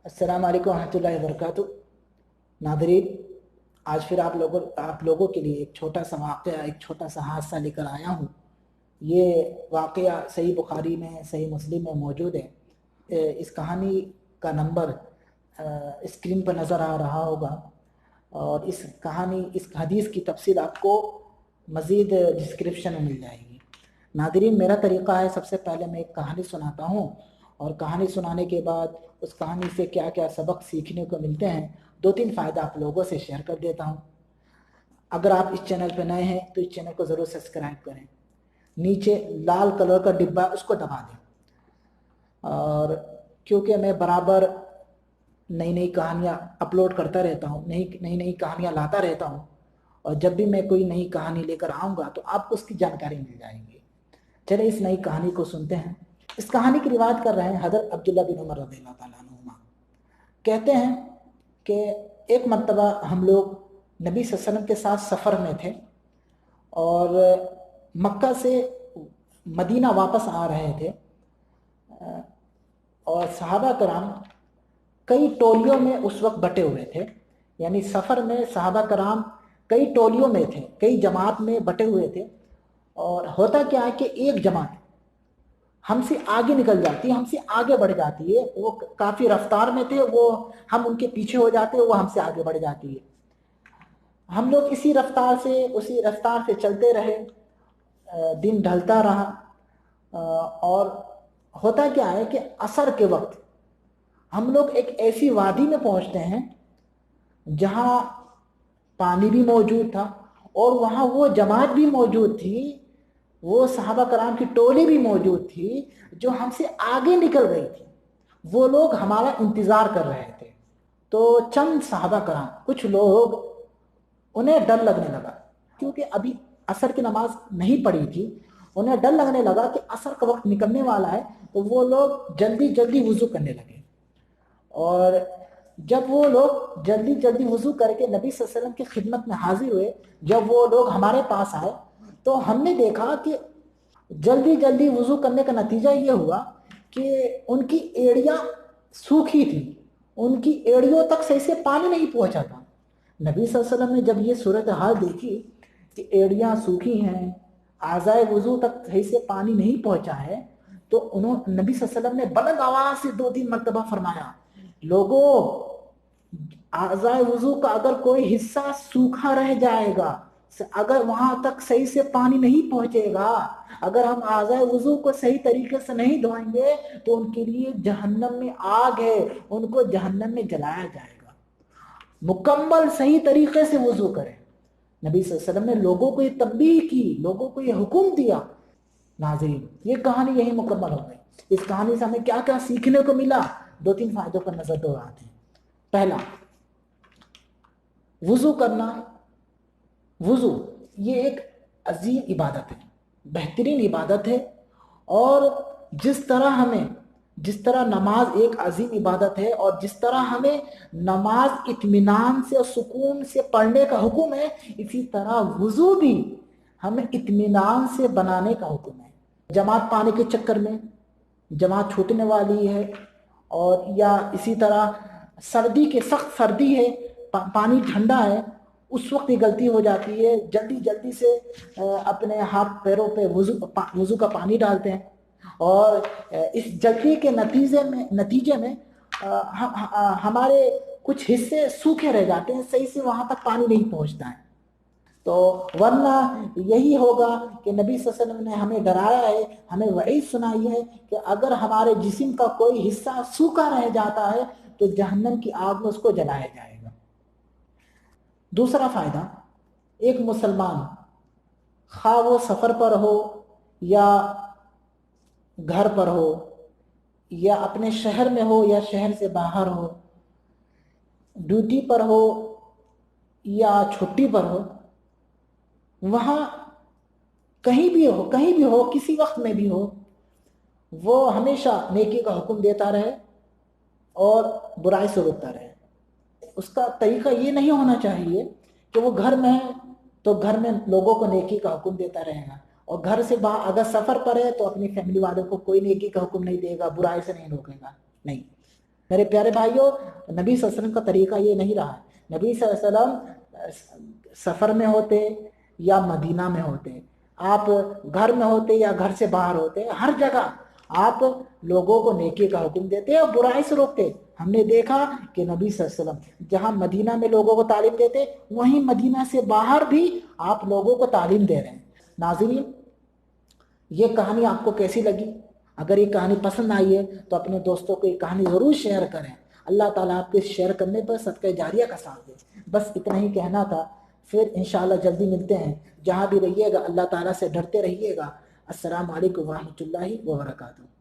अस्सलाम वालेकुम रहमतुल्लाहि वबरकातुह। नादरीन, आज फिर आप लोगों के लिए एक छोटा सा वाक़या, एक छोटा सा हादसा लेकर आया हूँ। ये वाक़या सही बुखारी में, सही मुस्लिम में मौजूद है। इस कहानी का नंबर स्क्रीन पर नज़र आ रहा होगा, और इस हदीस की तफसील आपको मज़ीद डिस्क्रिप्शन में मिल जाएगी। नादरीन, मेरा तरीक़ा है, सबसे पहले मैं एक कहानी सुनाता हूँ, और कहानी सुनाने के बाद उस कहानी से क्या क्या सबक सीखने को मिलते हैं, 2-3 फ़ायदा आप लोगों से शेयर कर देता हूँ। अगर आप इस चैनल पर नए हैं तो इस चैनल को ज़रूर सब्सक्राइब करें। नीचे लाल कलर का डिब्बा, उसको दबा दें। और क्योंकि मैं बराबर नई नई कहानियाँ अपलोड करता रहता हूँ, नई नई कहानियाँ लाता रहता हूँ, और जब भी मैं कोई नई कहानी लेकर आऊँगा तो आपको उसकी जानकारी मिल जाएगी। चले इस नई कहानी को सुनते हैं। इस कहानी की रिवायत कर रहे हैं हज़रत अब्दुल्लाह बिन उमर रज़ियल्लाहु ताला अन्हुमा। कहते हैं कि एक मर्तबा हम लोग नबी सल्लल्लाहु अलैहि वसल्लम के साथ सफ़र में थे, और मक्का से मदीना वापस आ रहे थे, और सहाबा कराम कई टोलियों में उस वक्त बटे हुए थे। यानी सफ़र में सहाबा कराम कई टोलियों में थे, कई जमात में बटे हुए थे। और होता क्या है कि एक जमात हमसे आगे निकल जाती है, हमसे आगे बढ़ जाती है। वो काफ़ी रफ्तार में थे, वो हम उनके पीछे हो जाते हैं, वो हमसे आगे बढ़ जाती है। हम लोग उसी रफ्तार से चलते रहे। दिन ढलता रहा, और होता क्या है कि असर के वक्त हम लोग एक ऐसी वादी में पहुंचते हैं जहां पानी भी मौजूद था, और वहां वो जमात भी मौजूद थी, वो सहाबा कराम की टोली भी मौजूद थी जो हमसे आगे निकल गई थी। वो लोग हमारा इंतज़ार कर रहे थे। तो चंद सहाबा कराम, कुछ लोग, उन्हें डर लगने लगा, क्योंकि अभी असर की नमाज नहीं पढ़ी थी। उन्हें डर लगने लगा कि असर का वक्त निकलने वाला है, तो वो लोग जल्दी जल्दी वुज़ू करने लगे। और जब वो लोग जल्दी जल्दी वुज़ू करके नबी सल्लल्लाहु अलैहि वसल्लम की खिदमत में हाजिर हुए, जब वो लोग हमारे पास आए तो हमने देखा कि जल्दी जल्दी वुज़ू करने का नतीजा ये हुआ कि उनकी एड़ियाँ सूखी थी, उनकी एड़ियों तक सही से पानी नहीं पहुंचा था। नबी सल्लल्लाहु अलैहि वसल्लम ने जब ये सूरत हाल देखी कि एड़ियाँ सूखी हैं, आज़ाए वुज़ू तक सही से पानी नहीं पहुंचा है, तो नबी सल्लल्लाहु अलैहि वसल्लम ने बुलंद आवाज़ से 2-3 मरतबा फरमाया, लोगों, आज़ाए वुज़ू का अगर कोई हिस्सा सूखा रह जाएगा, अगर वहां तक सही से पानी नहीं पहुंचेगा, अगर हम आज़ाए वुज़ू को सही तरीके से नहीं धोएंगे, तो उनके लिए जहन्नम में आग है, उनको जहन्नम में जलाया जाएगा। मुकम्मल सही तरीके से वुज़ू करें। नबी सल्लल्लाहु अलैहि वसल्लम ने लोगों को ये तंबीह की, लोगों को ये हुक्म दिया। नाज़रीन, ये कहानी यही मुकम्मल हो गई। इस कहानी से हमें क्या क्या सीखने को मिला, 2-3 फायदों पर नजर दौड़ाते हैं। पहला, वुज़ू करना, वुज़ू ये एक अजीम इबादत है, बेहतरीन इबादत है। और जिस तरह नमाज एक अजीम इबादत है, और जिस तरह हमें नमाज इत्मीनान से और सुकून से पढ़ने का हुक्म है, इसी तरह वुज़ू भी हमें इत्मीनान से बनाने का हुक्म है। जमात पाने के चक्कर में जमात छूटने वाली है, और या इसी तरह सख्त सर्दी है, पानी ठंडा है, उस वक्त ये गलती हो जाती है, जल्दी जल्दी से अपने हाथ पैरों पे वुज़ू का पानी डालते हैं, और इस जल्दी के नतीजे में हमारे कुछ हिस्से सूखे रह जाते हैं, सही से वहां तक पानी नहीं पहुंचता है। तो वरना यही होगा कि नबी सल्लल्लाहु अलैहि वसल्लम ने हमें डराया है, हमें वही सुनाई है कि अगर हमारे जिस्म का कोई हिस्सा सूखा रह जाता है तो जहन्नम की आग में उसको जलाया जाएगा। दूसरा फायदा, एक मुसलमान, खा वो सफर पर हो, या घर पर हो, या अपने शहर में हो, या शहर से बाहर हो, ड्यूटी पर हो या छुट्टी पर हो, वहां कहीं भी हो, किसी वक्त में भी हो, वो हमेशा नेकी का हुक्म देता रहे और बुराई से रोकता रहे। उसका तरीका ये नहीं होना चाहिए कि वो घर में है तो घर में लोगों को नेकी का हुक्म देता रहेगा, और घर से बाहर अगर सफर पर है तो अपनी फैमिली वालों को कोई नेकी का हुक्म नहीं देगा, बुराई से नहीं रोकेगा। नहीं, میرے پیارے بھائیوں، نبی صلی اللہ علیہ وسلم کا طریقہ یہ نہیں رہا ہے۔ نبی صلی اللہ علیہ وسلم سفر میں ہوتے یا مدینہ میں ہوتے، آپ گھر میں ہوتے یا گھر سے باہر ہوتے، ہر جگہ آپ لوگوں کو نیکی کا حکم دیتے اور برائی سے روکتے۔ ہم نے دیکھا کہ نبی صلی اللہ علیہ وسلم جہاں مدینہ میں لوگوں کو تعلیم دیتے، وہیں مدینہ سے باہر بھی آپ لوگوں کو تعلیم دے رہے ہیں۔ ناظرین، یہ کہانی آپ کو کیسی لگی؟ اگر یہ کہانی پسند آئی ہے تو اپنے دوستوں کو یہ کہانی ضرور شیئر کریں۔ اللہ تعالیٰ آپ کے شیئر کرنے پر صدقہ جاریہ کا ساتھ دے۔ بس اتنا ہی کہنا تھا، پھر انشاءاللہ جلدی ملتے ہیں۔ جہاں بھی رہیے گا اللہ تعالیٰ سے ڈرتے رہیے گا۔ السلام علیکم ورحمۃ اللہ وبرکاتہ۔